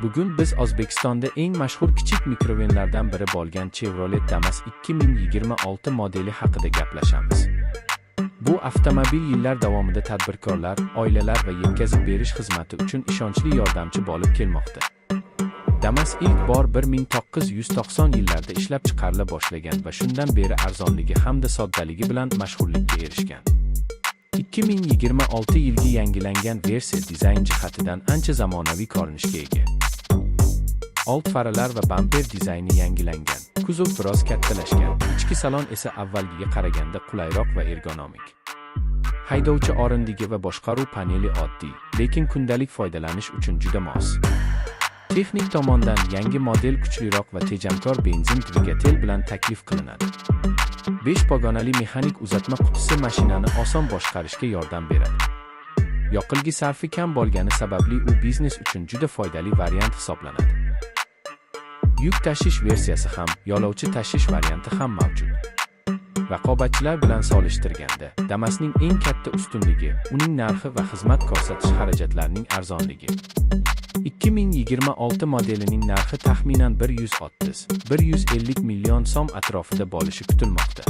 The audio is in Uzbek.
Bugun biz O'zbekistonda eng mashhur kichik mikrovenlardan biri bo'lgan Chevrolet Damas 2026 modeli haqida gaplashamiz. Bu avtomobil yillar davomida tadbirkorlar, oilalar va yetkazib berish xizmati uchun ishonchli yordamchi bo'lib kelmoqda. Damas ilk bor 1990 yillarda ishlab chiqarila boshlagan va shundan beri arzonligi hamda soddaligi bilan mashhurlikka erishgan. 2026 yilgi yangilangan versiya dizayn jihatidan ancha zamonaviy ko'rinishga ega. Old faralar va bamper dizayni yangilangan, kuzov biroz kattalashgan, ichki salon esa avvalgiga qaraganda qulayroq va ergonomik. Haydovchi o'rindig'i va boshqaruv paneli oddiy, lekin kundalik foydalanish uchun juda mos. Texnik tomondan yangi model kuchliroq va tejamkor benzin dvigatel bilan taklif qilinadi. 5 pogonali mexanik uzatma qutisi mashinani oson boshqarishga yordam beradi. Yoqilg'i sarfi kam bo'lgani sababli u biznes uchun juda foydali variant hisoblanadi. Yuk tashish versiyasi ham, yo'lovchi tashish varianti ham mavjud. Raqobatchilar bilan solishtirganda, Damas'ning eng katta ustunligi uning narxi va xizmat ko'rsatish xarajatlarining arzonligi. 2026 modelining narxi taxminan 130–150 million so'm atrofida bo'lishi kutilmoqda.